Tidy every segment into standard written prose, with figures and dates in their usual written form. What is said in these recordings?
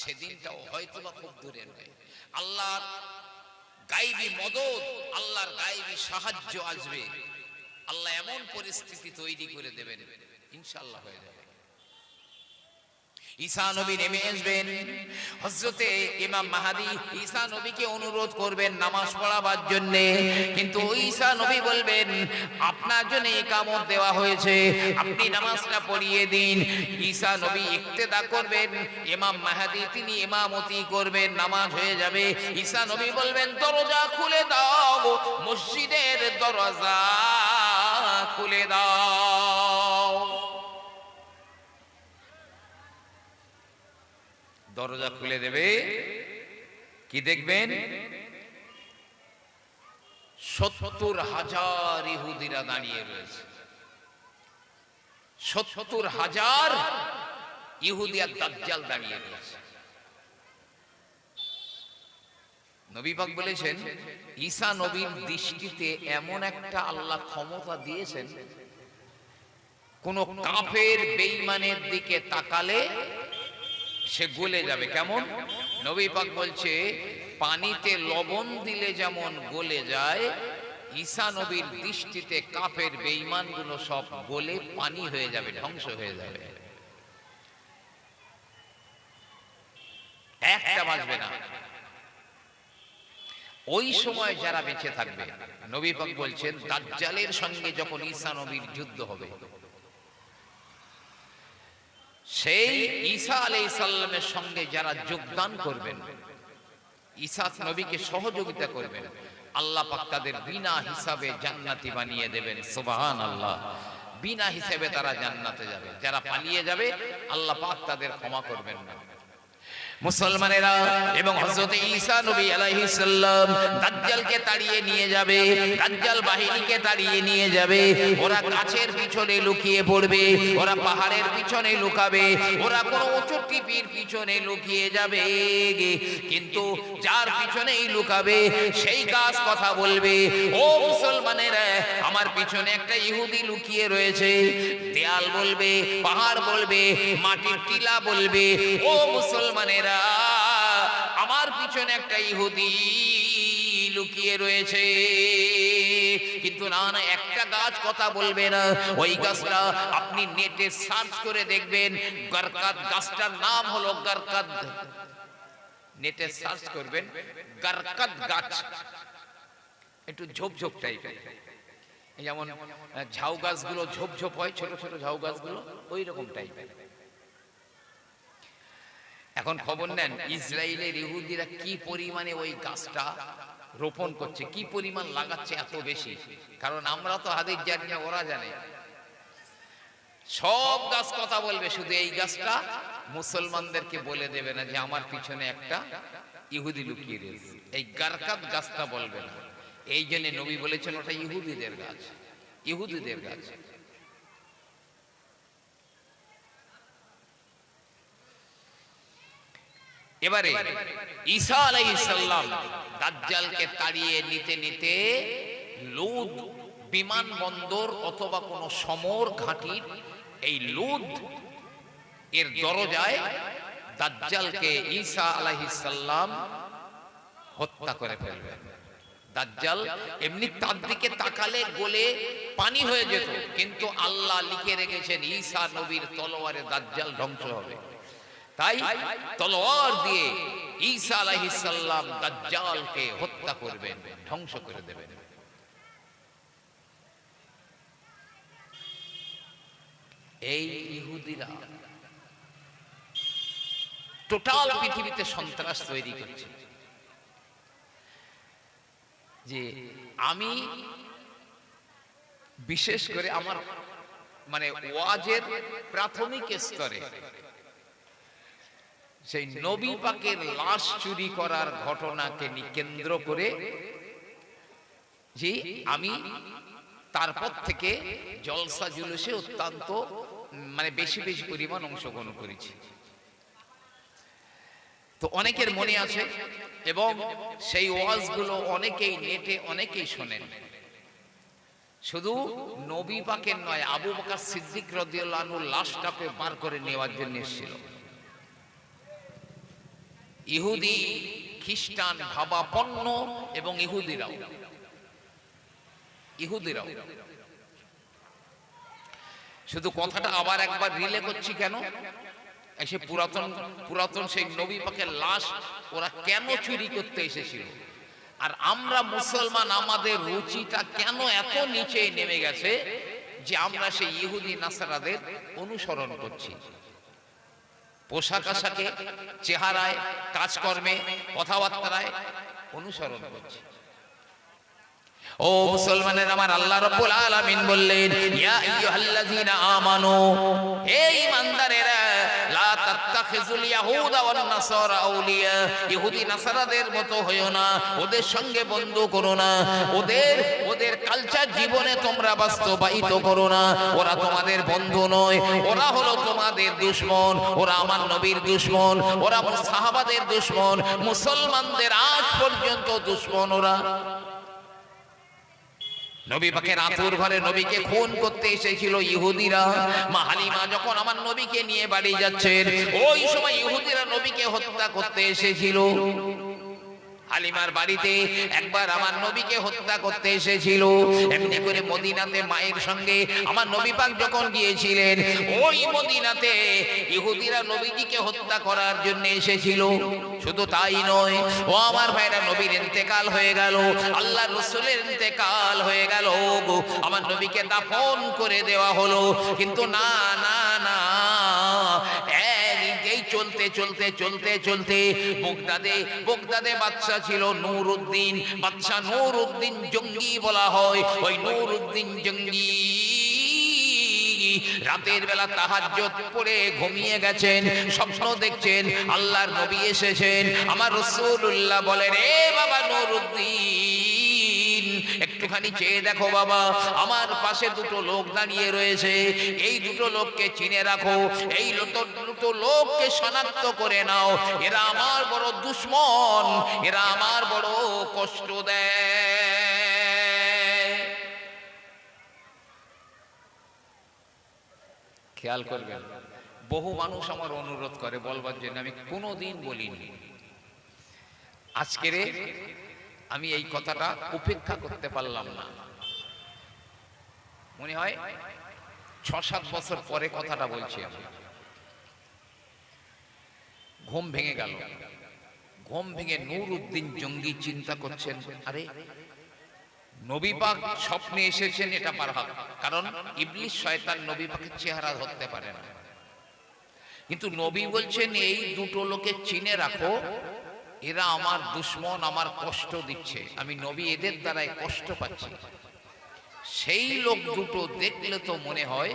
সেদিনটাও হয়তো বা খুব দূরে নয়। আল্লাহর গায়বী মদদ, আল্লাহর গায়বী সাহায্য আসবে। আল্লাহ এমন পরিস্থিতি তৈরি করে দেবেন, ইনশাআল্লাহ হয়ে যাবে। ঈসা নবী নেমে আসবেন। হযরতে ইমাম মাহদী ঈসা নবীকে অনুরোধ করবেন নামাজ পড়াবার জন্য, কিন্তু ঈসা নবী বলবেন আপনার জন্য ইকামত দেওয়া হয়েছে, আপনি নামাজটা পড়িয়ে দিন। ঈসা নবী ইক্তেদা করবেন, ইমাম মাহদী তিনি ইমামতি করবেন, নামাজ হয়ে যাবে। ঈসা নবী বলবেন দরজা খুলে দাও, মসজিদের দরজা খুলে দাও। দরজা খুলে দেবে, কি দেখবেন? ৭০,০০০ ইহুদিরা দাঁড়িয়ে রয়েছে। ৭০,০০০ ইহুদি আর দাজ্জাল দাঁড়িয়ে রয়েছে। নবী পাক বলেছেন ঈসা নবীর দৃষ্টিতে এমন একটা আল্লাহ ক্ষমতা দিয়েছেন, কোন কাফের বেঈমানের দিকে তাকালে সে গলে যাবে। কেমন? নবী পাক বলছে পানিতে লবণ দিলে যেমন গলে যায়, ঈসা নবীর দৃষ্টিতে কাফের বেঈমানগুলো সব গলে পানি হয়ে যাবে, ধ্বংস হয়ে যাবে, একটা বাঁচবে না। ওই সময় যারা বেঁচে থাকবে, নবী পাক বলছেন দাজ্জালের সঙ্গে যখন ঈসা নবীর যুদ্ধ হবে, সেই ঈসা আলাইহিস সালামের সঙ্গে যারা যোগদান করবেন, ঈসা নবীকে সহযোগিতা করবেন, আল্লাহ পাক তাদের বিনা হিসাবে জান্নাতি বানিয়ে দেবেন। সুবহানাল্লাহ। বিনা হিসাবে তারা জান্নাতে যাবে। যারা পালিয়ে যাবে আল্লাহ পাক তাদের ক্ষমা করবেন না। মুসলমানেরা এবং হযরত ঈসা নবী আলাইহিস সালাম দাজ্জালকে তাড়িয়ে নিয়ে যাবে, দাজ্জাল বাহিনীকে তাড়িয়ে নিয়ে যাবে। ওরা গাছের পিছনে লুকিয়ে পড়বে, ওরা পাহাড়ের পিছনে লুকাবে, ওরা কোনো উঁচু টিপির পিছনে লুকিয়ে যাবে, কিন্তু যার পিছনেই লুকাবে সেই গাছ কথা বলবে, ও মুসলমানেরা আমার পিছনে একটা ইহুদি লুকিয়ে রয়েছে। দেয়াল বলবে, পাহাড় বলবে, মাটির টিলা বলবে, ও মুসলমানেরা আমার পিছনে একটা ইহুদি লুকিয়ে রয়েছে। কিন্তু না না, একটা গাছ কথা বলবে না। ওই গাছটা আপনি নেটে সার্চ করে দেখবেন, গারকাদ গাছটার নাম হলো গারকাদ। নেটে সার্চ করবেন গারকাদ গাছ, একটু ঝোপঝোপ টাইপের, যেমন ঝাউ গাছগুলো ঝোপঝোপ হয়, ছোট ছোট ঝাউ গাছগুলো ওই রকম টাইপের। এখন খবর নেন ইসরায়েলের ইহুদিরা কি পরিমাণে ওই গাছটা রোপণ করছে, কি পরিমাণ লাগাচ্ছে এত বেশি। কারণ আমরা তো হাদিস জানি না, ওরা জানে। সব গাছ কথা বলবে, শুধু এই গাছটা মুসলমানদেরকে বলে দেবে না যে আমার পিছনে একটা ইহুদি লুকিয়ে রয়েছে। এই গারকাদ গাছটা বলবে না। এই জন্য নবী বলেছেন ওটা ইহুদিদের গাছ, ইহুদিদের গাছ। এবারে ঈসা আলাইহিস সালাম দাজ্জালকে তাড়িয়ে নিতে নিতে লুদ বিমানবন্দর অথবা কোনো সমর ঘাঁটির এই লুদ এর দরজায় দাজ্জালকে ঈসা আলাইহিস সালাম হত্যা করে ফেলবেন। দাজ্জাল এমনি তার দিকে তাকালে গলে পানি হয়ে যেত, কিন্তু আল্লাহ লিখে রেখেছেন ঈসা নবীর তলোয়ারে দাজ্জাল ধ্বংস হবে। তাই তলোয়ার দিয়ে ঈসা আলাইহিস সালাম দাজ্জালকে হত্যা করবেন, ধ্বংস করে দেবেন। এই ইহুদিরা টোটাল পৃথিবীতে সন্ত্রাস তৈরি করছে। যে আমি বিশেষ করে আমার মানে ওয়াজের প্রাথমিক স্তরে সেই নবী পাকের লাশ চুরি করার ঘটনাকে কেন্দ্র করে যে আমি তারপর থেকে জলসা জুলুসে অত্যন্ত মানে বেশি বেশি পরিমাণ অংশগ্রহণ করেছি। তো অনেকের মনে আছে এবং সেই ওয়াজগুলো অনেকেই নেটে অনেকেই শোনেন। শুধু নবী পাকের নয়, আবু বকর সিদ্দিক রাদিয়াল্লাহু আনহুর লাশটাকে বার করে নেওয়ার জন্য এসেছিল। ইহুদি খ্রিস্টান ভাবাপন্ন এবং ইহুদিরাও শুধু কথাটা আবার একবার রিলে করছি কেন, সে পুরাতন সেই নবী পাকের লাশ ওরা কেন চুরি করতে এসেছিল, আর আমরা মুসলমান আমাদের রুচিটা কেন এত নিচে নেমে গেছে যে আমরা সেই ইহুদি নাসারাদের অনুসরণ করছি, পোশাক আশাকে, চেহারায়, কাজকর্মে, কথাবার্তায় অনুসরণ করছি। ও মুসলমানের আমার, আল্লাহ রাব্বুল আলামিন বললেন, ইয়া আইয়ুহাল্লাযীনা আমানু, হে ঈমানদারেরা, লা তাত্তাখিযুল ইয়াহুদা ওয়ান নাসারা আউলিয়া, ইহুদি নাসারাদের মতো হয়ো না, ওদের সঙ্গে বন্ধু করো না, ওদের কালচার জীবনে তোমরা বাস্তবায়িত করো না। ওরা তোমাদের বন্ধু নয়, ওরা হলো তোমাদের দুশমন, ওরা আমার নবীর দুশমন, ওরা সাহাবাদের দুশমন, মুসলমানদের আজ পর্যন্ত দুশমন ওরা। নবী পাকের আতুর ঘরে নবীকে খুন করতে এসেছিল ইহুদিরা। মা হালিমা যখন আমার নবীকে নিয়ে বাড়ি যাচ্ছেন, ওই সময় ইহুদিরা নবীকে হত্যা করতে এসেছিল। হালিমার বাড়িতে একবার আমার নবীকে হত্যা করতে এসেছিল। এমনি করে মদিনাতে মায়ের সঙ্গে আমার নবী পাক যখন গিয়েছিলেন, ওই মদিনাতে ইহুদিরা নবীজিকে হত্যা করার জন্য এসেছিল। শুধু তাই নয়, ও আমার ভাইরা, নবীর ইন্তেকাল হয়ে গেল, আল্লাহ রাসূলের ইন্তেকাল হয়ে গেল, আমার নবীকে দাফন করে দেওয়া হলো। কিন্তু না না না, চলতে চলতে চলতে চলতে বগদাদে বাদশা ছিল নূরউদ্দিন, বাদশা নূরউদ্দিন জঙ্গি বলা হয়। ওই নূরউদ্দিন জঙ্গি রাতের বেলা তাহাজ্জুদ পড়ে ঘুমিয়ে গেছেন, স্বপ্ন দেখছেন আল্লাহর নবী এসেছেন। আমার রাসূলুল্লাহ বলেন, এ বাবা নূরউদ্দিন, একটুখানি চেয়ে দেখো বাবা, আমার পাশে দুটো লোক দাঁড়িয়ে রয়েছে, এই দুটো লোককে চিনে রাখো, এই দুটো লোককে শনাক্ত করে নাও, এরা আমার বড় দুশমন, এরা আমার বড় কষ্ট দেয়। খেয়াল করবেন, বহু মানুষ আমার অনুরোধ করে বলবার জন্য, আমি কোনোদিন বলিনি। আজকের আমি এই কথাটা উপেক্ষা করতে পারলাম না। মনে হয় ৬-৭ বছর পরে কথাটা বলছি আমি। ঘুম ভেঙে গেল, ঘুম ভেঙে নূরউদ্দিন জঙ্গি চিন্তা করছেন, আরে নবী পাক স্বপ্নে এসেছেন, এটা বারহাক, কারণ ইবলিস শয়তান নবী পাকের চেহারা ধরতে পারে না। কিন্তু নবী বলছেন, এই দুটো লোকে চিনে রাখো, এরা আমার দুশমন, আমার কষ্ট দিচ্ছে, আমি নবী এদের দ্বারাই কষ্ট পাচ্ছি। সেই লোক দুটো দেখলে তো মনে হয়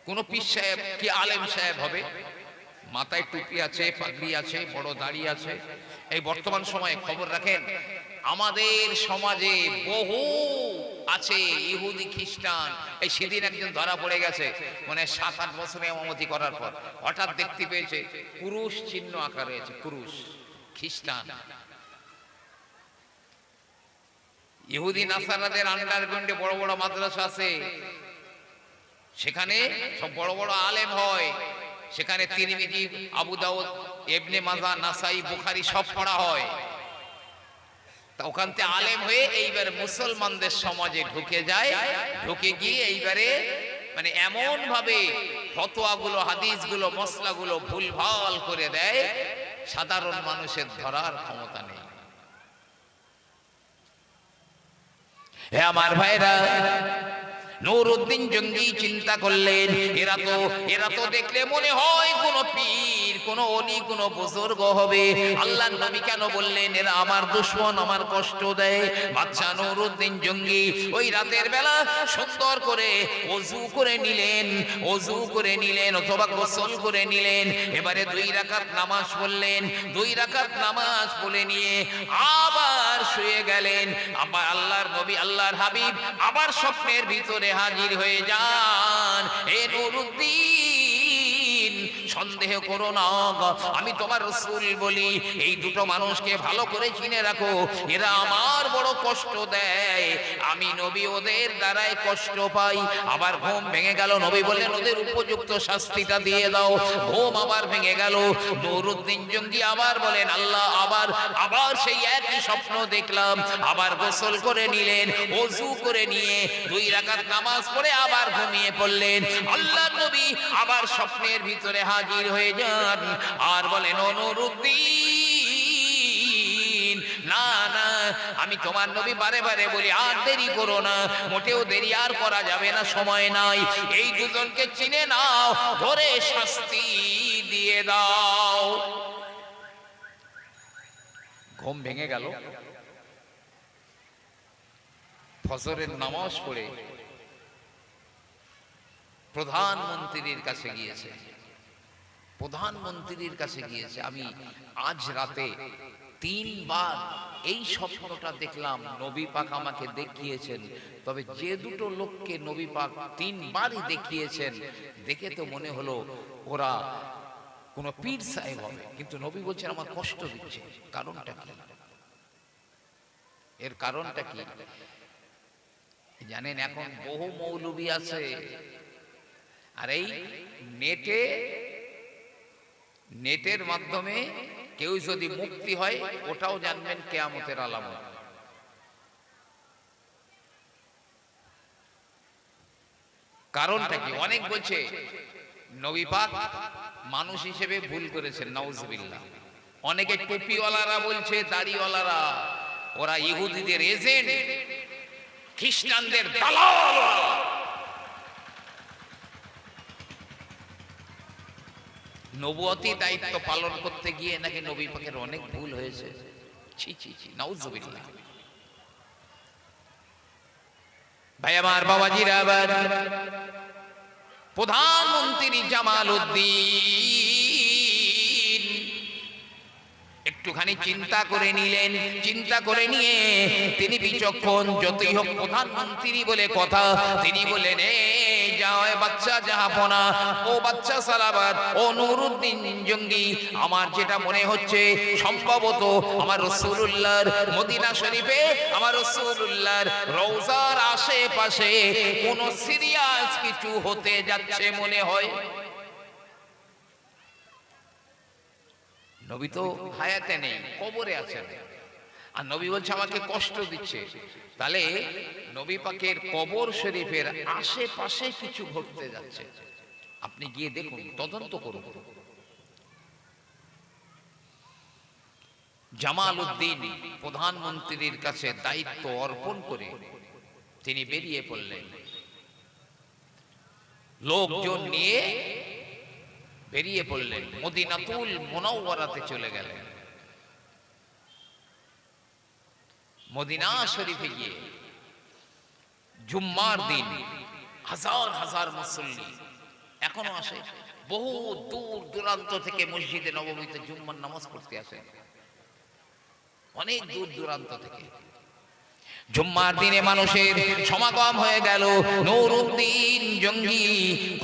কোন পীর সাহেব কি আলেম সাহেব হবে, মাথায় টুপি আছে, পাগড়ি আছে, বড় দাড়ি আছে। এই বর্তমান সময়ে খবর রাখেন, আমাদের সমাজে বহু আছে ইহুদি খ্রিস্টান। এই সেদিন একজন ধরা পড়ে গেছে, মানে 7-8 বছরে ইমামতি করার পর হঠাৎ দেখতে পেয়েছে পুরুষ চিহ্ন আঁকা রয়েছে, পুরুষ খ্রিস্টান। ইহুদি নাসারাদের আন্ডারগ্রাউন্ডে বড় বড় মাদ্রাসা আছে, সেখানে সব বড় বড় আলেম হয়, সেখানে তিরমিজি, আবু দাউদ, ইবনে মাজাহ, নাসাই, বুখারী সব পড়া হয়। তা ওখান থেকে আলেম হয়ে এইবার মুসলমানদের সমাজে ঢুকে যায়, ঢুকে গিয়ে এইবারে মানে এমন ভাবে ফতোয়াগুলো, হাদিসগুলো, মসলাগুলো ভুলভাল করে দেয়, সাধারণ মানুষের ধরার ক্ষমতা নেই। হে আমার ভাইরা, নূরউদ্দিন জঙ্গি চিন্তা করলেন, এরা তো দেখলে মনে হয় কোন পীর, কোন অলি, কোন বুজুর্গ হবে। আল্লাহর নবী কেন বললেন এরা আমার দুশমন, আমার কষ্ট দেয়? বাদশা নূরউদ্দিন জঙ্গি ওই রাতের বেলা সুন্দর করে ওযু করে নিলেন অথবা গোসল করে নিলেন। এবারে 2 রাকাত নামাজ পড়লেন, 2 রাকাত নামাজ পড়ে নিয়ে আবার শুয়ে গেলেন। আবার আল্লাহর নবী, আল্লাহর হাবিব আবার স্বপ্নের ভিতরে হাজির হয়ে যান। হে নূরউদ্দিন, সন্দেহ করো না, আমি তোমার রাসূল বলি। এই দুটো মানুষকে ভালো করে চিনে রাখো, এরা আমার বড় কষ্ট দেয়, আমি নবী ওদের দ্বারাই কষ্ট পাই। আবার ঘুম ভেঙে গেল, নবী বললেন ওদের উপযুক্ত শাস্তিটা দিয়ে দাও। ঘুম আবার ভেঙে গেল। নুরুদ্দিন জঙ্গি আবার বলেন আল্লাহ, আবার সেই একই স্বপ্ন দেখলাম। আবার গোসল করে নিলেন, ওযু করে নিয়ে 2 রাকাত নামাজ পড়ে আবার ঘুমিয়ে পড়লেন। আল্লাহর নবী আবার স্বপ্নের ভিতরে হাজির হয়ে যান আর বলেন ও নুরুদ্দিন, না না, আমি তোমার নবী বারে বারে বলি আর দেরি করো না, মোটেও দেরি আর করা যাবে না, সময় নাই। এই দুজনকে চিনে নাও, ধরে শাস্তি দিয়ে দাও। ঘুম ভেঙে গেল। ফজরের নামাজ পড়ে প্রধানমন্ত্রীর কাছে গিয়েছে। প্রধানমন্ত্রীর কাছে গিয়েছে, আমি আজ রাতে 3 বার এই স্বপ্নটা দেখলাম, নবী পাক আমাকে দেখিয়েছেন। তবে যে দুটো লোককে নবী পাক 3 বারই দেখিয়েছেন, দেখে তো মনে হলো ওরা কোন পীর সাহেব হবে, কিন্তু নবী বলছেন আমার কষ্ট দিচ্ছে। কারণটা কি? এর কারণটা কি জানেন? এখন বহু মৌলবী আছে, আর এই নেটের মাধ্যমে কেউ যদি মুক্তি হয়, ওটাও জানবেন কিয়ামতের আলামত। কারণটা কি? অনেক বলছে নবী পাক মানুষ হিসেবে ভুল করেছেন, নাউজুবিল্লাহ। অনেকে টুপিওয়ালারা বলছে, দাড়িওয়ালারা, ওরা ইহুদিদের এজেন্ট, খ্রিস্টানদের দালাল। নবুয়তি দায়িত্ব পালন করতে গিয়ে নাকি নবী পাকের অনেক ভুল হয়েছে। ছি ছি ছি, নাউজুবিল্লাহ। ভাই আমার, বাবাজিরা, আবার প্রধানমন্ত্রী জামালউদ্দিন একটুখানি চিন্তা করে নিলেন। চিন্তা করে নিয়ে তিনি বিচক্ষণ, যতই হোক প্রধানমন্ত্রী বলে কথা, তিনি বলেন এই যাও বাচ্চা জাহাপনা, ও বাচ্চা সালাবাদ, ও নুরুদ্দিন জঙ্গি, আমার যেটা মনে হচ্ছে সম্ভবত আমার রাসূলুল্লাহর মদিনা শরীফে, আমার রাসূলুল্লাহর রওজার আশেপাশে কোন সিরিয়াস কিছু হতে যাচ্ছে মনে হয়। নবী তো হায়াতে নেই, কবরে আছেন, আর নবী বলছে আমাকে কষ্ট দিচ্ছে। তাহলে নবী পাকের কবর শরীফের আশেপাশে কিছু ঘটতে যাচ্ছে। আপনি গিয়ে দেখুন, তদন্ত করুন। জামালউদ্দিন প্রধানমন্ত্রীর কাছে দায়িত্ব অর্পণ করে তিনি বেরিয়ে পড়লেন। লোকজন নিয়ে বেরিয়ে পড়লেন, মদিনাতুল মুনাওয়ারাতে চলে গেলেন। মদিনা শরীফে গিয়ে জুম্মার দিন হাজার হাজার মুসল্লি এখনো আসে, বহু দূর দূরান্ত থেকে মসজিদে নববীতে জুম্মার নামাজ পড়তে আসে, অনেক দূর দূরান্ত থেকে। জুম্মার দিনে মানুষের সমাগম হয়ে গেল। নুরুদ্দিন জঙ্গি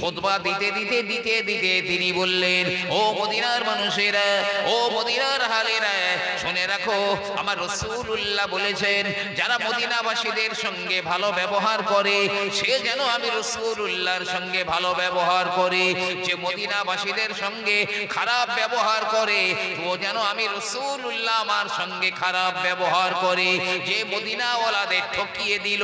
খুতবা দিতে দিতে দিতে দিতে তিনি বললেন, ও মদিনার মানুষেরা, ও মদিনার হালেরা, শুনে রাখো, আমার রাসূলুল্লাহ বলেছেন যারা মদিনাবাসীদের সঙ্গে ভালো ব্যবহার করে, সে যেন আমি রাসূলুল্লাহর সঙ্গে ভালো ব্যবহার করে। যে মদিনাবাসীদের সঙ্গে খারাপ ব্যবহার করে, ও যেন আমি রাসূলুল্লাহ আমার সঙ্গে খারাপ ব্যবহার করে। যে মদিনাওয়ালাদের ঠকিয়ে দিল,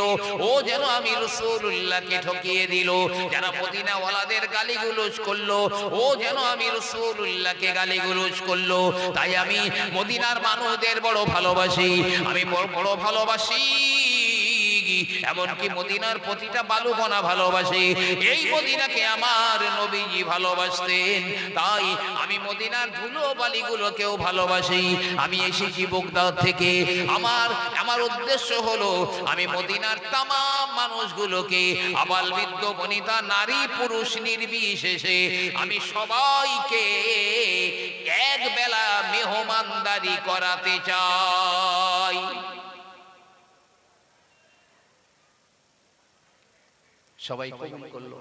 ও যেন আমি রাসূলুল্লাহকে ঠকিয়ে দিল। যারা মদিনাওয়ালাদের গালিগুলোজ করলো, ও যেন আমি রাসূলুল্লাহকে গালিগুলোজ করলো। তাই আমি মদিনার মানুষদের বড় ভালোবাসি, আমি বড় ভালোবাসি, এমনকি মদিনার প্রতিটা বালুকণা ভালোবাসি। এই মদিনাকে আমার নবীজি ভালোবাসতেন, তাই আমি মদিনার ধুলো বালিগুলোকেও ভালোবাসি। আমি এসেছি বাগদাদ থেকে, আমার উদ্দেশ্য হলো আমি মদিনার তামাম মানুষগুলোকে, আবাল বৃদ্ধ বনিতা নারী পুরুষ নির্বিশেষে, আমি সবাইকে এক বেলা মেহমানদারি করাতে চাই। সবাই কবুল করলো।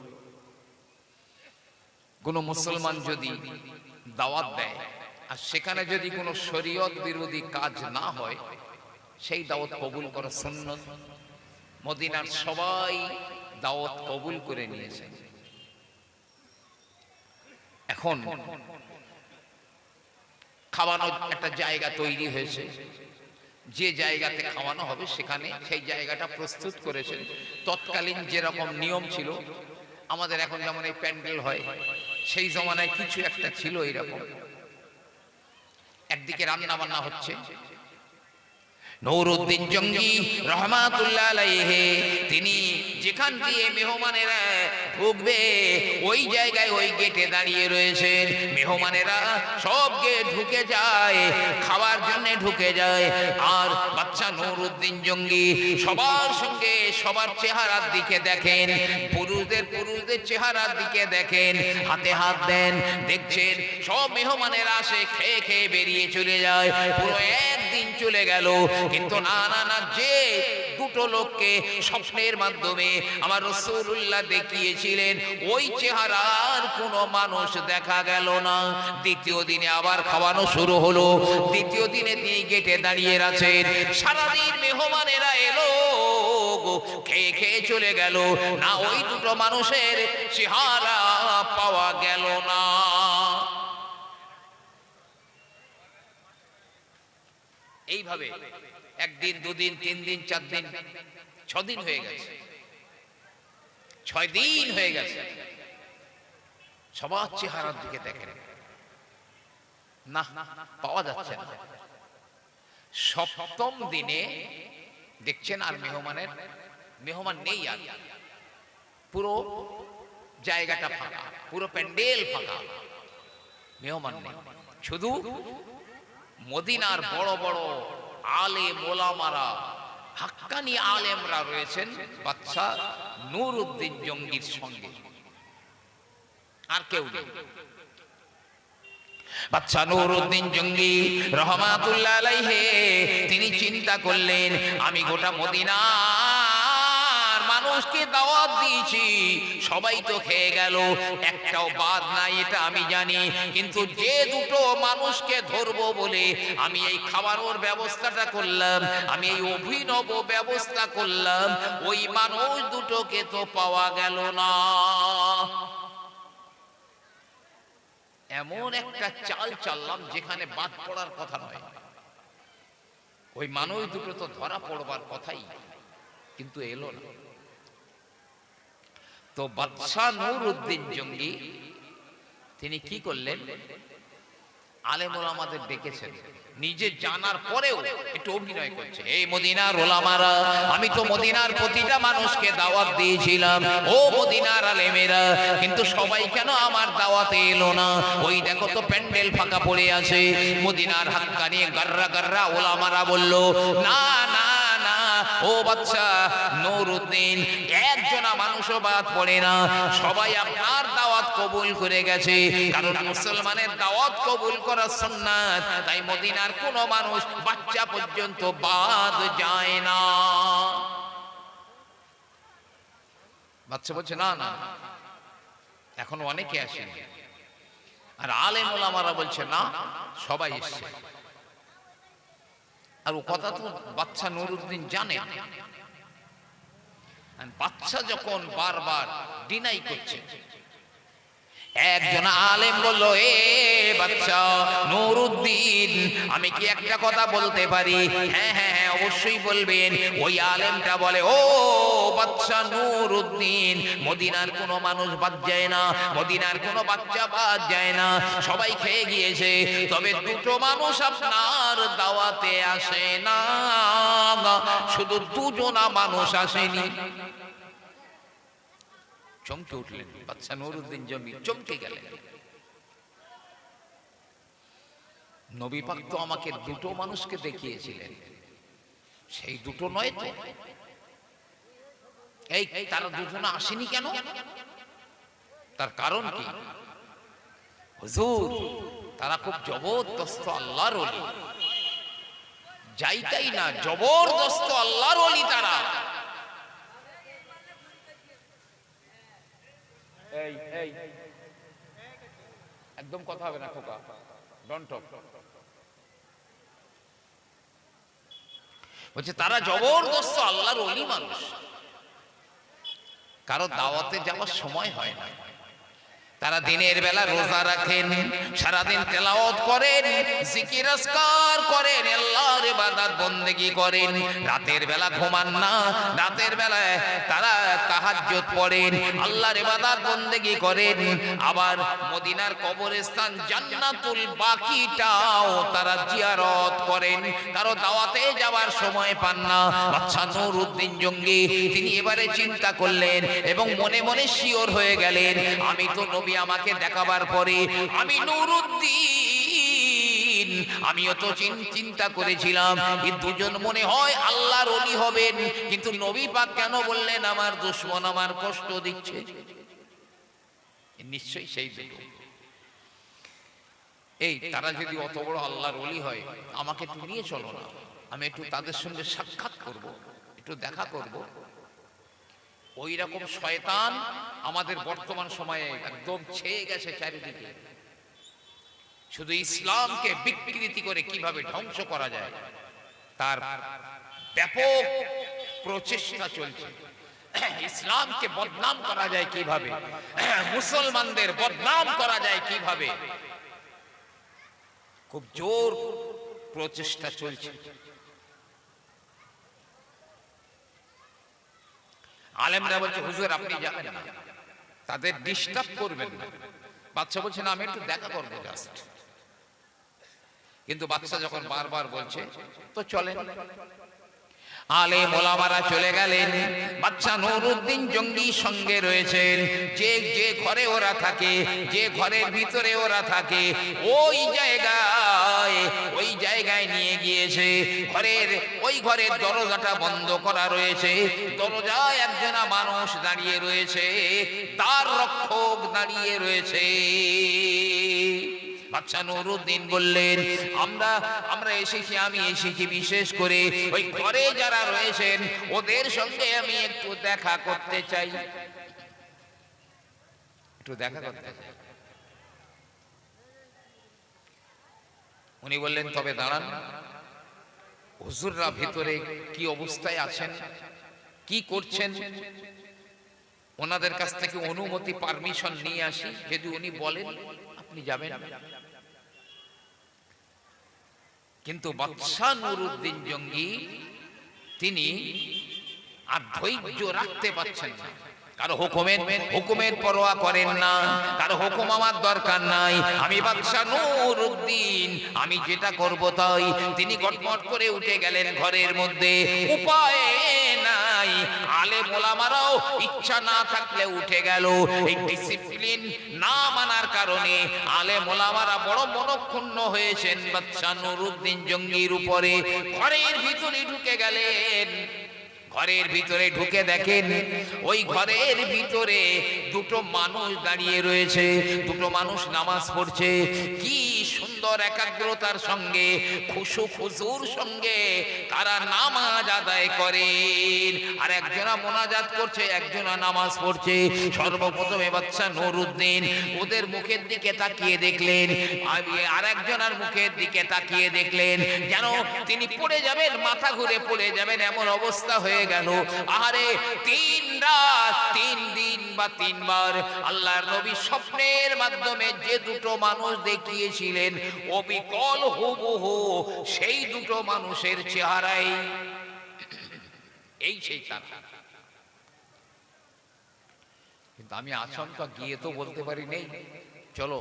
কোন মুসলমান যদি দাওয়াত দেয় আর সেখানে যদি কোনো শরীয়ত বিরোধী কাজ না হয়, সেই দাওয়াত কবুল করা সুন্নত। মদিনার সবাই দাওয়াত কবুল করে নিয়েছেন। এখন খাওয়ানোর একটা জায়গা তৈরি হয়েছে, যে জায়গাতে খাওয়ানো হবে সেখানে সেই জায়গাটা প্রস্তুত করেছেন। তৎকালীন যেরকম নিয়ম ছিল, আমাদের এখন যেমন এই প্যান্ডেল হয়, সেই জমানায় কিছু একটা ছিল এরকম। একদিকে রান্না বান্না হচ্ছে, নুরউদ্দিন জঙ্গি রহমাতুল্লাহ আলাইহি তিনি যেখান দিয়ে মেহমানেরা ঢুকবে ওই জায়গায় ওই গেটে দাঁড়িয়ে রয়েছেন। মেহমানেরা সব গেট ঢুকে যায়, খাওয়ার জন্য ঢুকে যায়। আর বাচ্চা নুরউদ্দিন জঙ্গি সবার সঙ্গে সবার চেহারার দিকে দেখেন, পুরুষদের চেহারার দিকে দেখেন, হাতে হাত দেন, দেখছেন সব মেহমানেরা আসে, খেয়ে খেয়ে বেরিয়ে চলে যায়। পুরো একদিন চলে গেল, কিন্তু না না না, যে দুটো লোককে স্বপ্নের মাধ্যমে আমার রাসূলুল্লাহ দেখিয়েছিলেন ওই চেহারার কোনো মানুষ দেখা গেল না। দ্বিতীয় দিনে আবার খাওয়ানো শুরু হলো। দ্বিতীয় দিনে তিনি গেটে দাঁড়িয়ে আছেন, সারাদিন মেহমানেরা এলো, খেয়ে খেয়ে চলে গেল, না ওই দুটো মানুষের চেহারা পাওয়া গেল না। এইভাবে একদিন, দুদিন, 3 দিন, 4 দিন, 6 দিন হয়ে গেছে, 6 দিন হয়ে গেছে, সবার চেহারার দিকে দেখেন না, পাওয়া যাচ্ছে না। সপ্তম দিনে দেখছেন আর মেহমান নেই, আর পুরো জায়গাটা ফাঁকা, পুরো প্যান্ডেল ফাঁকা, মেহমান নেই। শুধু মদিনার বড় বড় আলেম ওলামারা, হাক্কানি আলেমরা রয়েছেন বাদশা নুরউদ্দিন জঙ্গির সঙ্গে, আর কেউ নেই। বাদশা নুরউদ্দিন জঙ্গি রহমাতুল্লাহ আলাইহি তিনি চিন্তা করলেন, আমি গোটা মদিনার মানুষকে দাওয়াত দিয়েছি, সবাই তো খেয়ে গেল, একটাও বাদ নাই, এটা আমি জানি। কিন্তু যে দুটো মানুষকে ধরবো বলে আমি এই খাবারের ব্যবস্থাটা করলাম, আমি এই অভিনব ব্যবস্থা করলাম, ওই মানুষ দুটোকে তো পাওয়া গেল না। এমন একটা চাল চাললাম যেখানে বাদ পড়ার কথা নয়। ওই মানুষ দুটো তো ধরা পড়বার কথাই, কিন্তু এলো না। তো বাদশা নুরউদ্দিন জঙ্গি তিনি কি করলেন, আলেম ওলামাদের ডেকেছেন, নিজে জানার পরেও একটু অভিনয় করছে, এই মদিনার ওলামারা, আমি তো মদিনার প্রতিটা মানুষকে দাওয়াত দিয়েছিলাম, ও মদিনার আলেমেরা, কিন্তু সবাই কেন আমার দাওয়াতে এলো না? ওই দেখো তো প্যান্ডেল ফাঁকা পড়ে আছে। মদিনার হাক্কানি গাররা গাররা ওলামারা বলল, না না না, ও বাদশা নুরউদ্দিন, একজনা মানুষও বাদ পড়ে না, সবাই আপনার দাওয়াত কবুল করে গেছে, কারণ মুসলমানের দাওয়াত কবুল করা সুন্নাত, তাই মদিনার কোন মানুষ বাচ্চা পর্যন্ত বাদ যায় না। বাচ্চা বলছে না না, এখনো অনেকে আসেনি। আর আলেম ওলামারা বলছে না, সবাই এসছে। আর ও কথা তো বাদশা নুরউদ্দিন জানে। বাদশা যখন বারবার ডিনাই করছে, একজন আলেম বলল, এ বাদশা নুরউদ্দিন, আমি কি একটা কথা বলতে পারি? হ্যাঁ হ্যাঁ হ্যাঁ, অবশ্যই বলবেন। ওই আলেমটা বলে, ও বাদশা নুরউদ্দিন, মদিনার কোনো মানুষ বাদ যায় না, মদিনার কোনো বাচ্চা বাদ যায় না, সবাই খেয়ে গিয়েছে, তবে দুটো মানুষ আপনার দাওয়াতে আসে না, শুধু দুজনা মানুষ আসেনি। চমকে উঠলেন বাদশা নুরউদ্দিন জঙ্গি, চমকে গেলেন। নবী পাক তো আমাকে দুটো মানুষকে দেখিয়েছিলেন, সেই দুটো নয় তো, এই তারা দুজনে আসেনি কেন? তার কারণ কি? হুজুর, তারা খুব জবরদস্ত আল্লাহর ওলি, যাইতাই না, জবরদস্ত আল্লাহর ওলি তারা। একদম কথা হবে না খোকা, ডন্ট টক। বলছে তারা জবরদস্ত আল্লাহর ওলি মানুষ, কারো দাওয়াতে যাওয়ার সময় হয় না। তারা দিনের বেলা রোজা রাখেন, সারাদিন তেলাওয়াত করেন, জিকির আজকার করেন, আল্লাহর ইবাদত বন্দেগী করেন। রাতের বেলা ঘুমান না, রাতের বেলায় তারা তাহাজ্জুদ পড়েন, আল্লাহর ইবাদত বন্দেগী করেন। আবার মদিনার কবরস্থান জান্নাতুল বাকিটাও তারা জিয়ারত করেন। কারো দাওয়াতে যাওয়ার সময় পান না। বাদশা নুরউদ্দিন জঙ্গি তিনি এবারে চিন্তা করলেন এবং মনে মনে শিওর হয়ে গেলেন, আমি তো নবী আমাকে দেখাবার পরে আমি নুরউদ্দিন, আমিও তো চিন্তা করেছিলাম এই দুজন মনে হয় আল্লাহর ওলি হবেন, কিন্তু নবী পাক কেন বললেন আমার দুশমন আমার কষ্ট দিচ্ছে? নিশ্চয়ই সেই দুটো। এই তারা যদি অত বড় আল্লাহর ওলি হয়, আমাকে একটু নিয়ে চলো না, আমি একটু তাদের সঙ্গে সাক্ষাৎ করব, একটু দেখা করব। ওই রকম শয়তান আমাদের বর্তমান সময়ে একদম ছেয়ে গেছে চারিদিকে। শুধু ইসলামকে বিকৃতি করে কিভাবে ধ্বংস করা যায় তার ব্যাপক প্রচেষ্টা চলছে। ইসলামকে বদনাম করা যায় কিভাবে, মুসলমানদের বদনাম করা যায় কিভাবে, খুব জোর প্রচেষ্টা চলছে। আলেমরা বলছে হুজুর আপনি যাবেন না, তাদের ডিস্টার্ব করবেন না। বাদশা বলছে না আমি একটু দেখা করবো জাস্ট। কিন্তু বাদশা যখন বারবার বলছে তো চলেন। আলেম ওলামারা চলে গেলেন। বাদশা নুরউদ্দিন জঙ্গি সঙ্গে রয়েছেন। যে যে ঘরে ওরা থাকে, যে ঘরের ভিতরে ওরা থাকে, ওই জায়গায় নিয়ে গিয়েছে। ওই ঘরের দরজাটা বন্ধ করা রয়েছে। দরজায় একজনা মানুষ দাঁড়িয়ে রয়েছে, দ্বার রক্ষক দাঁড়িয়ে রয়েছে। বাদশা নুরউদ্দিন বললেন আমরা এসেছি, আমি এসেছি বিশেষ করে ওই ঘরে যারা রয়েছেন ওদের সঙ্গে আমি একটু দেখা করতে চাই, একটু দেখা করতে চাই। উনি বললেন তবে দাঁড়ান, হুজুররা ভিতরে কি অবস্থায় আছেন, কি করছেন, ওনাদের কাছ থেকে অনুমতি পারমিশন নিয়ে আসি, যদি উনি বলেন আপনি যাবেন। কিন্তু বাদশা নুরউদ্দিন জঙ্গি তিনি আর ধৈর্য রাখতে পারছেন না। কারো হুকুমের পরোয়া করেন না, কারো হুকুম আমার দরকার নাই, আমি বাদশা নুরউদ্দিন আমি যেটা করব তাই। তিনি গটমট করে উঠে গেলেন ঘরের মধ্যে। উপায় নাই, আলেম ওলামারাও ইচ্ছা না থাকলে উঠে গেল। এই ডিসিপ্লিন না মানার কারণে আলেম ওলামারা বড় মনক্ষুণ্ণ হয়েছেন বাদশা নুরউদ্দিন জঙ্গির উপরে। ঘরের ভিতরে ঢুকে গেলেন। ঘরের ভিতরে ঢুকে দেখেন ওই ঘরের ভিতরে দুটো মানুষ দাঁড়িয়ে রয়েছে, দুটো মানুষ নামাজ পড়ছে। কি সুন্দর একাগ্রতার সঙ্গে, খুশু খুজুর সঙ্গে তারা নামাজ আদায় করেন। আর একজনা মোনাজাত করছে, একজনা নামাজ পড়ছে। সর্বপ্রথমে বাদশা নুরউদ্দিন ওদের মুখের দিকে তাকিয়ে দেখলেন, আর একজনার মুখের দিকে তাকিয়ে দেখলেন যেন তিনি পড়ে যাবেন, মাথা ঘুরে পড়ে যাবেন এমন অবস্থা হয়ে গেল। আরে 3 রাত 3 দিন বা 3 বার আল্লাহর নবী স্বপ্নের মাধ্যমে যে দুটো মানুষ দেখিয়েছিলেন অবিকল হুবহু সেই দুটো মানুষের চেহারাই এই সেই তারা। কিন্তু আমি আচমকা গিয়ে তো বলতে পারি নেই চলো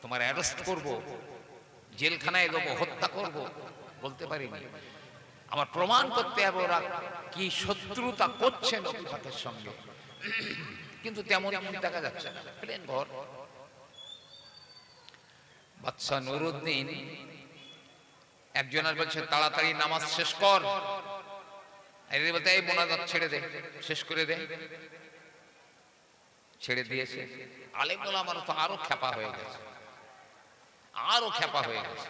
তোমার অ্যারেস্ট করব, জেলখানায় দেবো, হত্যা করব, বলতে পারিনি। আমার প্রমাণ করতে হবে ওরা কি শত্রুতা করছেন অভিভাবকের সঙ্গে। কিন্তু তেমন দেখা যাচ্ছে না, প্লেন ঘর। বাদশা নুরউদ্দিন একজনের বলছে তাড়াতাড়ি নামাজ শেষ কর, বলতে এই মোনাজাত ছেড়ে দে, শেষ করে দে। ছেড়ে দিয়েছে। আলেম ওলামারা তো আরো খেপা হয়ে গেছে, আরো খেপা হয়ে গেছে।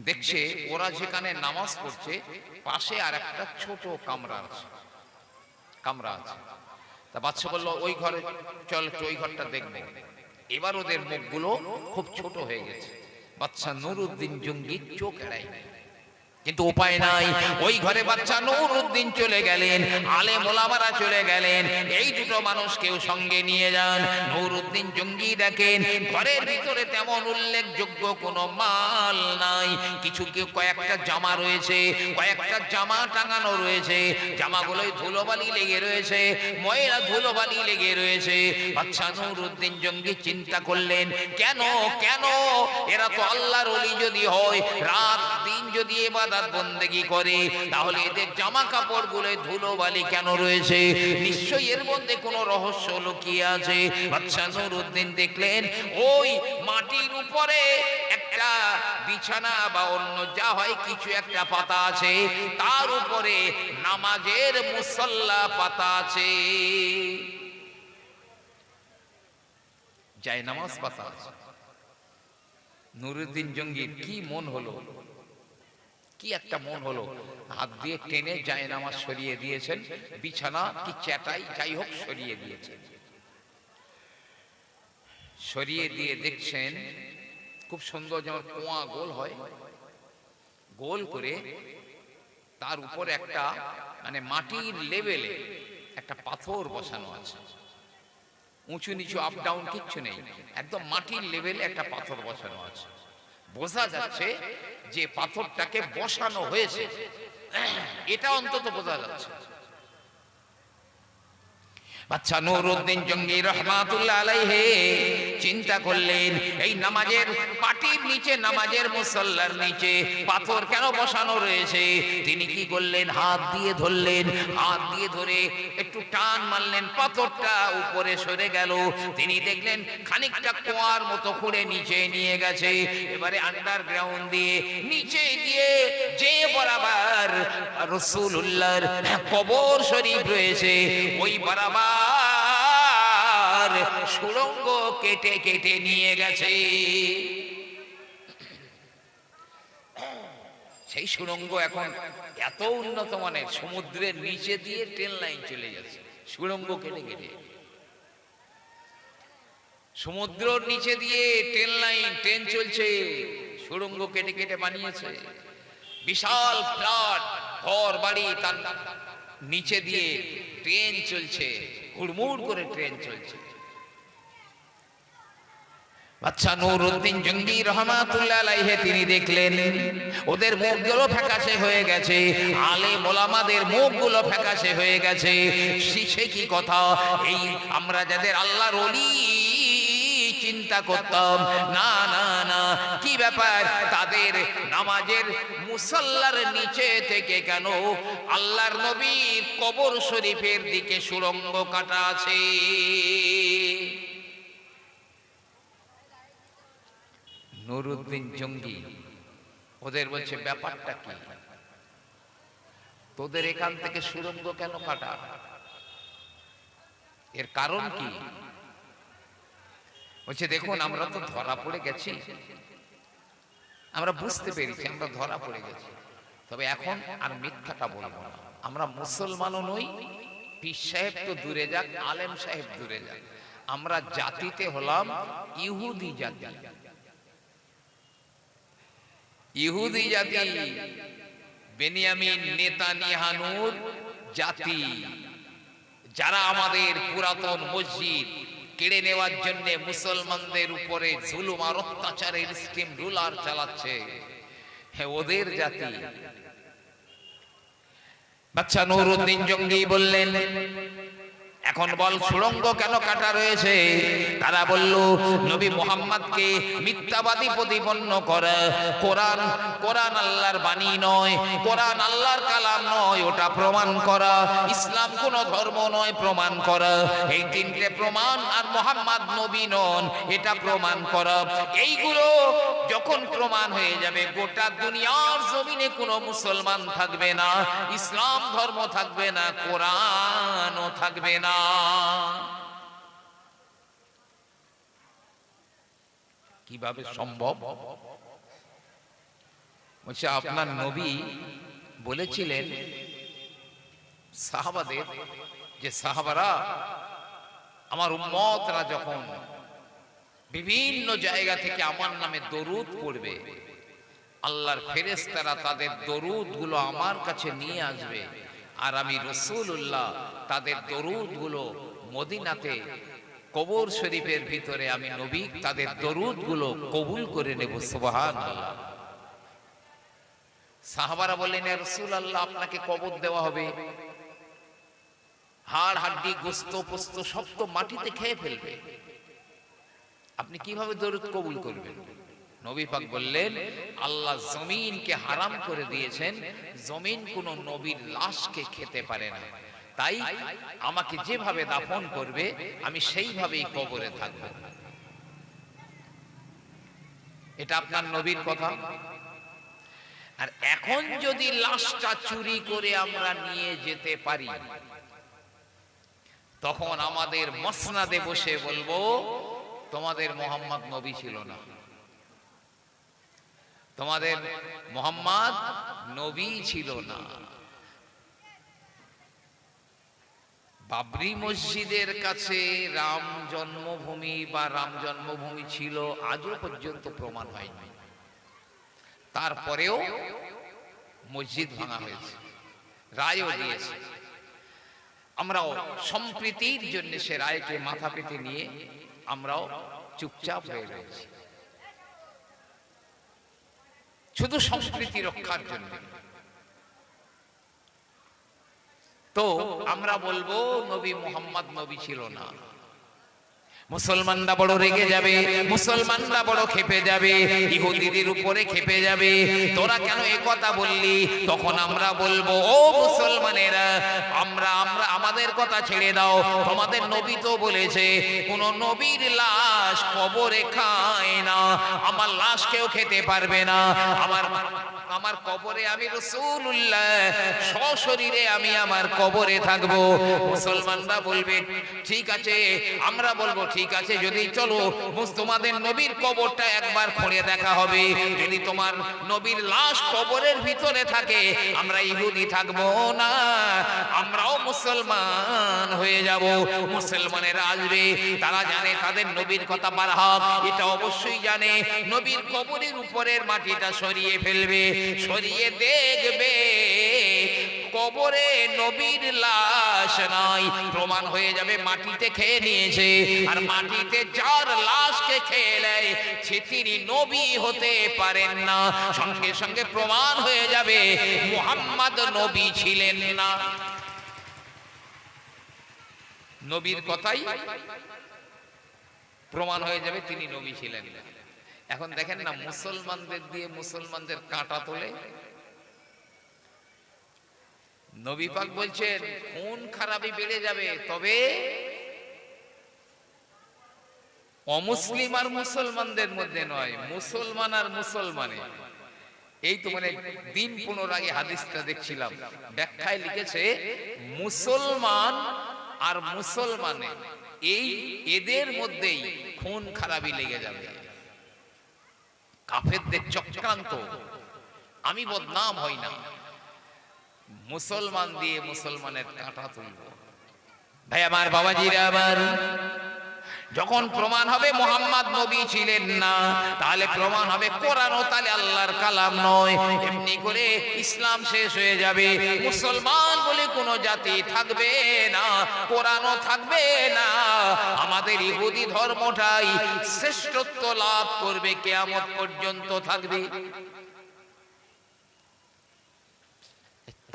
দেখছে ওরা যেখানে নামাজ পড়ছে পাশে আর একটা ছোট কামরা আছে। তা বাদশা বলল ওই ঘরে চল, ওই ঘরটা দেখবে। এবার ওদের মুখগুলো খুব ছোট হয়ে গেছে। বাচ্চা নুরউদ্দিন জঙ্গির চোখ এড়ায় নাই, কিন্তু উপায় নাই। ওই ঘরে বাচ্চা নুরউদ্দিন চলে গেলেন, আলেম ওলামারা চলে গেলেন। এই দুটো মানুষকেও সঙ্গে নিয়ে যান। নুরউদ্দিন জঙ্গি দেখেন ঘরের ভিতরে তেমন উল্লেখযোগ্য কোনো মাল নাই। কিছু কয়েকটা জামা রয়েছে, কয়েকটা জামা টাঙানো রয়েছে, জামাগুলোয় ধুলোবালি লেগে রয়েছে, ময়লা ধুলোবালি লেগে রয়েছে। বাচ্চা নুরউদ্দিন জঙ্গি চিন্তা করলেন, কেন কেন এরা তো আল্লাহর ওলি যদি হয়, রাত দিন যদি এবার বন্দেগী করে, তাহলে এদের জামা কাপড় গুলো ধুলোবালি কেন রয়েছে? নিশ্চয়ই এর মধ্যে কোনো রহস্য লুকিয়ে আছে। বাদশা নুরউদ্দিন দেখলেন ওই মাটির উপরে একটা বিছানা বা অন্য যা হয় কিছু একটা পাতা আছে, তার উপরে নামাজের মুসল্লা পাতা আছে, যায় নামাজ পাতা আছে। নুরউদ্দিন জঙ্গির কি মন হলো, কি একটা মন হলো, হাত দিয়ে টেনে যায় নামাজ সরিয়ে দিয়েছেন, বিছানা কি চ্যাটাই যাই হোক সরিয়ে দিয়েছেন। সরিয়ে দিয়ে দেখছেন খুব সুন্দর, যেমন কোয়া গোল হয়, গোল করে তার উপর একটা মানে মাটির লেভেলে একটা পাথর বসানো আছে। উঁচু নিচু আপ ডাউন কিচ্ছু নেই, একদম মাটির লেভেলে একটা পাথর বসানো আছে। বোঝা যাচ্ছে যে পাথরটাকে বসানো হয়েছে, এটা অন্তত বোঝা যাচ্ছে। বাচ্চা নুরউদ্দিন জঙ্গি রহমাতুল্লাহ আলাইহি চিন্তা করলেন, এই নামাজের পাটির নিচে, নামাজের মুসল্লার নিচে পাথর কেন বসানো রয়েছে? তিনি কি করলেন, হাত দিয়ে ধরলেন, হাত দিয়ে ধরে একটু টান মারলেন, পাথরটা উপরে সরে গেল। তিনি দেখলেন খানিকটা কুয়ার মতো করে নিচে নিয়ে গেছে। এবারে আন্ডারগ্রাউন্ড দিয়ে নিচে গিয়ে যে বরাবর রাসূলুল্লাহর কবর শরীফ রয়েছে, ওই বরাবর সুড়ঙ্গ কেটে কেটে নিয়ে গেছে। সেই সুড়ঙ্গ এখন এত উন্নত মানের, সমুদ্রের নিচে দিয়ে ট্রেন লাইন চলে যাচ্ছে সুড়ঙ্গ কেটে কেটে। সমুদ্রের নিচে দিয়ে ট্রেন লাইন, ট্রেন চলছে, সুড়ঙ্গ কেটে কেটে বানিয়েছে। বিশাল ফ্ল্যাট, ঘর বাড়ি, তার নিচে দিয়ে ট্রেন চলছে, হুড়মুড় করে ট্রেন চলছে। বাদশা নুরউদ্দিন জঙ্গি রহমাতুল্লাহ আলাইহি তিনি দেখলেন ওদের মুখগুলো ফ্যাকাশে হয়ে গেছে, আলেম ওলামাদের মুখগুলো ফ্যাকাশে হয়ে গেছে। সে কি কথা, এই আমরা যাদের আল্লাহর ওলি চিন্তা করতাম, না না না, কি ব্যাপার, তাদের নামাজের মুসল্লার নিচে থেকে কেন আল্লাহর নবীর কবর শরীফের দিকে সুড়ঙ্গ কাটা আছে? নুরউদ্দিন জঙ্গি ওদের বলছে, ব্যাপারটা কি, তোদের এখান থেকে সুড়ঙ্গ কেন কাটা, এর কারণ কি? বলছে, দেখুন আমরা তো ধরা পড়ে গেছি, আমরা বুঝতে পেরেছি আমরা ধরা পড়ে গেছি, তবে এখন আর মিথ্যাটা বলবো না। আমরা মুসলমানও নই, পীর সাহেব তো দূরে যাক, আলেম সাহেব দূরে যাক, আমরা জাতিতে হলাম ইহুদি জাতি। ইহুদি জাতি, বেনিয়ামিন নেতানিয়াহুর জাতি, যারা আমাদের পুরাতন মসজিদ কেড়ে নেওয়ার জন্য মুসলমানদের উপরে জুলুম আর অত্যাচারের স্কিম রুলার চালাচ্ছে, হ্যাঁ ওদের জাতি। বাদশা নুরউদ্দিন জঙ্গি বললেন, এখন বল সুড়ঙ্গ কেন কাটা রয়েছে? তারা বলল, নবী মুহাম্মদকে মিথ্যাবাদী প্রতিপন্ন করা, কোরআন কোরআন আল্লাহর বাণী নয়, কোরআন আল্লাহর কালাম নয়, ওটা প্রমাণ করা, ইসলাম কোন ধর্ম নয় প্রমাণ করা, এই তিনটে প্রমাণ, আর মুহাম্মদ নবী নন এটা প্রমাণ করা। এইগুলো যখন প্রমাণ হয়ে যাবে, গোটা দুনিয়ার জমিনে কোনো মুসলমান থাকবে না, ইসলাম ধর্ম থাকবে না, কোরআনও থাকবে না। কিভাবে সম্ভব? বলছে, আপনার নবী বলেছিলেন সাহাবাদের, যে সাহাবারা আমার উম্মতরা যখন বিভিন্ন জায়গা থেকে আমার নামে দরুদ পড়বে, আল্লাহর ফেরেশতারা তাদের দরুদ গুলো আমার কাছে নিয়ে আসবে, আর আমি রাসূলুল্লাহ তাদের দরুদ গুলো মদিনাতে কবর শরীফের ভিতরে আমি নবী তাদের দরুদ গুলো কবুল করে নেব। সুবহানাল্লাহ। সাহাবারা বললেন, ইয়া রাসূলুল্লাহ, আপনাকে কবর দেওয়া হবে, হাড় হাড্ডি গোস্ত পোস্ত সব তো মাটিতে খেয়ে ফেলবে, আপনি কিভাবে দরুদ কবুল করবেন? নবী পাক বললেন, আল্লাহ জমিনকে হারাম করে দিয়েছেন, জমিন কোন নবীর লাশকে খেতে পারে না, তাই আমাকে যেভাবে দাফন করবে আমি সেইভাবেই কবরে থাকব। এটা আপনার নবীর কথা। আর এখন যদি লাশটা চুরি করে আমরা নিয়ে যেতে পারি, তখন আমাদের মসনাদে বসে বলবো, তোমাদের মোহাম্মদ নবী ছিল না, তোমাদের মোহাম্মদ নবী ছিল না। বাবরি মসজিদের কাছে রাম জন্মভূমি বা রাম জন্মভূমি ছিল, আজও পর্যন্ত প্রমাণ হয়নি। তারপরেও মসজিদ ভাঙা হয়েছে, রায়ও দিয়েছে। আমরাও সম্প্রীতির জন্য সে রায়কে মাথা পেতে নিয়ে আমরাও চুপচাপ হয়ে রয়েছি, শুধু সম্প্রীতি রক্ষার জন্য। তো আমরা বলবো নবী মুহাম্মদ নবী ছিল না। মুসলমানরা বড় রেগে যাবে, মুসলমানরা বড় খেপে যাবে, ইহুদিদের উপরে খেপে যাবে, তোরা কেন এ কথা বললি? তখন আমরা বলবো, ও মুসলমানেরা, আমরা আমাদের কথা ছেড়ে দাও, তোমাদের নবী তো বলেছে কোন নবীর লাশ কবরে খায় না, আমার লাশ কেউ খেতে পারবে না, আমার কবরে আমি রাসূলুল্লাহ সশরীরে আমি আমার কবরে থাকবো। মুসলমানরা বলবে ঠিক আছে, আমরা বলবো ঠিক আছে, যদি চলো তোমাদের নবীর কবরটা একবার খুঁড়ে দেখা হবে, যদি তোমার নবীর লাশ কবরের ভিতরে থাকে, আমরা ইহুদি থাকবো না, আমরাও মুসলমান হয়ে যাব। মুসলমানেরা আসবে, তারা জানে তাদের নবীর কথা বারহাক, এটা অবশ্যই জানে, নবীর কবরের উপরের মাটিটা সরিয়ে ফেলবে, সরিয়ে দেখবে কবরে নবীর লাশ নাই, প্রমাণ হয়ে যাবে মাটিতে খেয়ে নিয়েছে। আর মাটিতে যার লাশকে খেয়ে নেয় সে তিনি নবী হতে পারেন না, সঙ্গে সঙ্গে প্রমাণ হয়ে যাবে মুহাম্মদ নবী ছিলেন না। নবীর কথাই প্রমাণ হয়ে যাবে তিনি নবী ছিলেন না। এখন দেখেন না, মুসলমানদের দিয়ে মুসলমানদের কাঁটা তোলে। নবী পাক বলছেন খুন খারাপি বেড়ে যাবে, তবে অমুসলিম আর মুসলমানদের মধ্যে নয়, মুসলমান আর মুসলমানে। এই তো মানে দিন 15 আগে হাদিসটা দেখছিলাম, ব্যাখ্যায় লিখেছে মুসলমান আর মুসলমানে এই এদের মধ্যেই খুন খারাপি লেগে যাবে। কাফেরদের চক্রান্ত, আমি বদনাম হই না, মুসলমান দিয়ে মুসলমানের কাঁটা তুলব। ভাই আমার, বাবাজিরা আমার, যখন প্রমাণ হবে মুহাম্মদ নবী ছিলেন না, তাহলে প্রমাণ হবে কোরআনও তাহলে আল্লাহর কালাম নয়, এমনি করে ইসলাম শেষ হয়ে যাবে। মুসলমান বলে কোনো জাতি থাকবে না, কোরআনও থাকবে না, আমাদের ইহুদি ধর্মটাই শ্রেষ্ঠত্ব লাভ করবে, কিয়ামত পর্যন্ত থাকবে।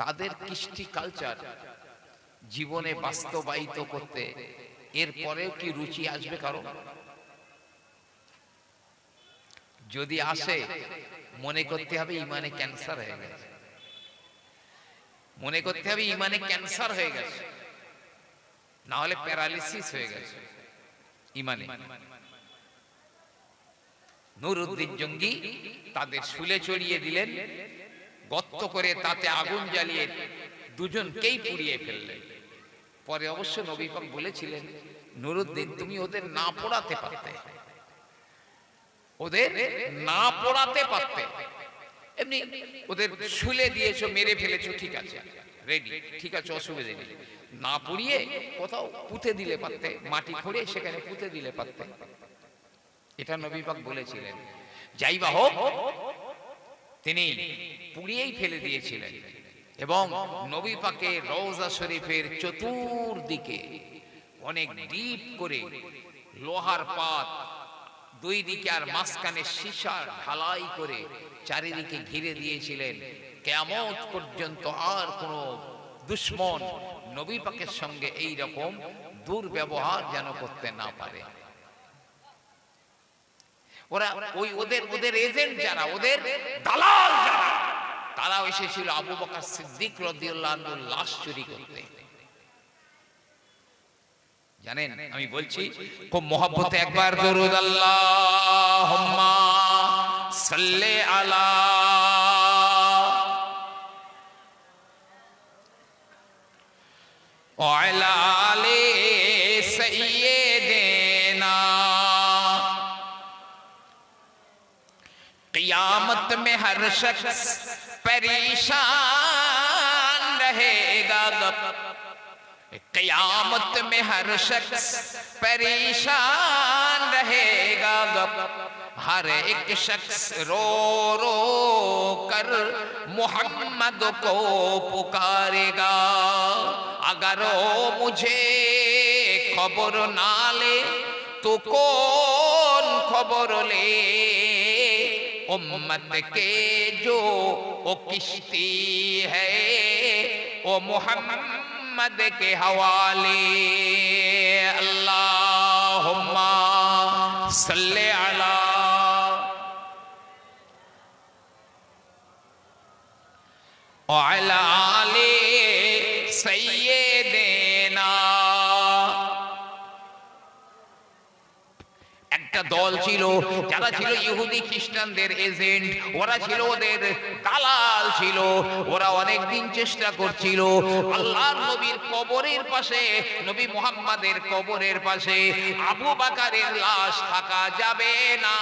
তাদের কৃষ্টি কালচার জীবনে বাস্তবায়িত করতে এরপরেও কি রুচি আসবে কারো? যদি আসে, মনে করতে হবে ইমানে ক্যান্সার হয়ে গেছে, মনে করতে হবে ইমানে ক্যান্সার হয়ে গেছে, না হলে প্যারালিসিস হয়ে গেছে ইমানে। নুরউদ্দিন জঙ্গি তাদের শুলে চড়িয়ে দিলেন, গর্ত করে তাতে আগুন জ্বালিয়ে দুজনকেই পুড়িয়ে ফেললেন। পরে অবশ্য নবী পাক বলেছিলেন, নুরউদ্দিন তুমি ওদের না পোড়াতে পারতে, ওদের না পোড়াতে পারতে, এমনি ওদের শুলে দিয়েছো, মেরে ফেলেছো, ঠিক আছে, রেডি, ঠিক আছে, অসুবিধা নেই, না পুড়িয়ে কোথাও পুঁতে দিলে পারতে, মাটি খুঁড়ে সেখানে পুঁতে দিলে পারতে। এটা নবী পাক বলেছিলেন। যাই বা হোক, তিনি পুড়িয়েই ফেলে দিয়েছিলেন এবং নবী পাকের রওজা শরীফের চতুর্দিকে অনেক ডিপ করে লোহার পাত, দুই দিকে আর মাঝখানে সীসার ঢালাই করে চারিদিকে ঘিরে দিয়েছিলেন। কিয়ামত পর্যন্ত আর কোনো দুশমন নবী পাকের সঙ্গে এই রকম দুর্ব্যবহার যেন করতে না পারে। ওরা ওদের এজেন্ট যারা, ওদের দালাল যারা, তারাও এসেছিল আবু বকর সিদ্দিক রাদিয়াল্লাহু আনহুর লাশ চুরি করতে। জানেন, আমি বলছি খুব মহব্বতে একবার দরুদ আল্লাহুম্মা সাল্লি আলা ওয়া আলা আলি সাইয়্যিদিনা। क़यामत में हर शख्स परेशान रहेगा, क़यामत में हर शख्स परेशान रहेगा, हर एक शख्स रो रो कर मोहम्मद को पुकारेगा। अगर वो मुझे खबर ना ले तो कौन खबर ले, उम्मत के जो वो किश्ती है वो मोहम्मद के हवाले। अल्लाहुम्मा सल्ले अला व अला आले सय्यिदिना। একটা দল ছিল যারা ছিল ইহুদি খ্রিস্টানদের এজেন্ট, ওরা ছিল ওদের দালাল ছিল। ওরা অনেক দিন চেষ্টা করছিল আল্লাহর নবীর কবরের পাশে, নবী মুহাম্মাদের কবরের পাশে আবু বকরের লাশ থাকা যাবে না,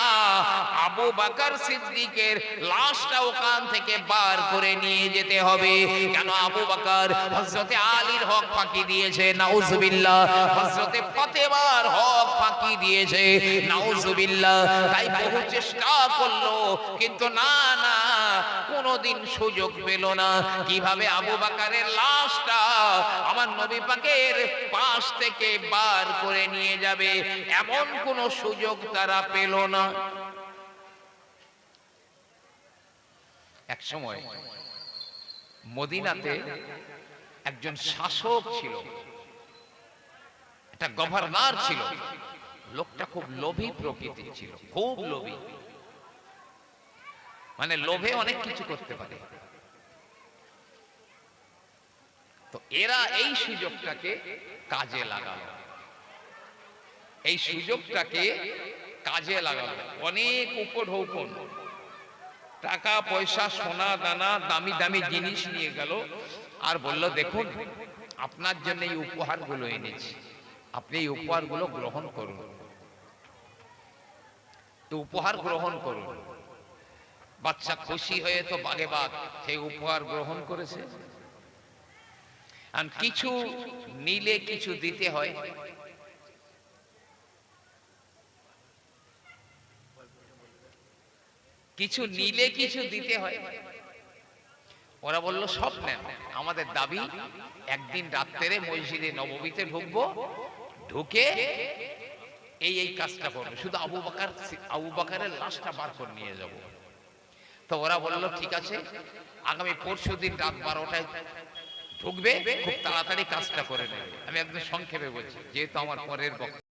আবু বকর সিদ্দিকের লাশটা ওখান থেকে বার করে নিয়ে যেতে হবে। কেন আবু বকর হযরতে আলীর হক ফাঁকি দিয়েছে, নাউজুবিল্লাহ, হযরতে ফাতেমার হক ফাঁকি দিয়েছে, নাউজুবিল্লাহ। তাই বহু চেষ্টা করলো, কিন্তু না না, কোনোদিন সুযোগ পেল না। কিভাবে আবু বকরের লাশটা আমার নবী পাকের পাশ থেকে বার করে নিয়ে যাবে, এমন কোন সুযোগ তারা পেল না। এক সময় মদিনাতে একজন শাসক ছিল, একটা গভর্নর ছিল। লোকটা খুব লোভী প্রকৃতির ছিল, খুব লোভী, মানে লোভে অনেক কিছু করতে পারে। তো এরা এই সুযোগটাকে কাজে লাগালো, এই সুযোগটাকে কাজে লাগালো। অনেক উপঢৌকন, টাকা পয়সা, সোনা দানা, দামি দামি জিনিস নিয়ে গেল আর বলল, দেখুন আপনার জন্য এই উপহারগুলো এনেছি, আপনি এই উপহারগুলো গ্রহণ করুন। তো উপহার গ্রহণ করুন। বাচ্চা খুশি হয়ে তো বাগে বাগ সেই উপহার গ্রহণ করেছে। আর কিছু নিলে কিছু দিতে হয়। কিছু নিলে কিছু দিতে হয়। ওরা বলল, সব নেন, আমাদের দাবি একদিন রাত্রে মসজিদে নববীতে ঢুকবো, ঢুকে এই এই কাজটা করবো, শুধু আবু বকরের লাশটা বার করে নিয়ে যাব। তো ওরা বলল, ঠিক আছে, আগামী পরশুদিন রাত 12টায় ঢুকবে, খুব তাড়াতাড়ি কাজটা করে নেবে। আমি একদম সংক্ষেপে বলছি, যেহেতু আমার পরের বক্তব্য।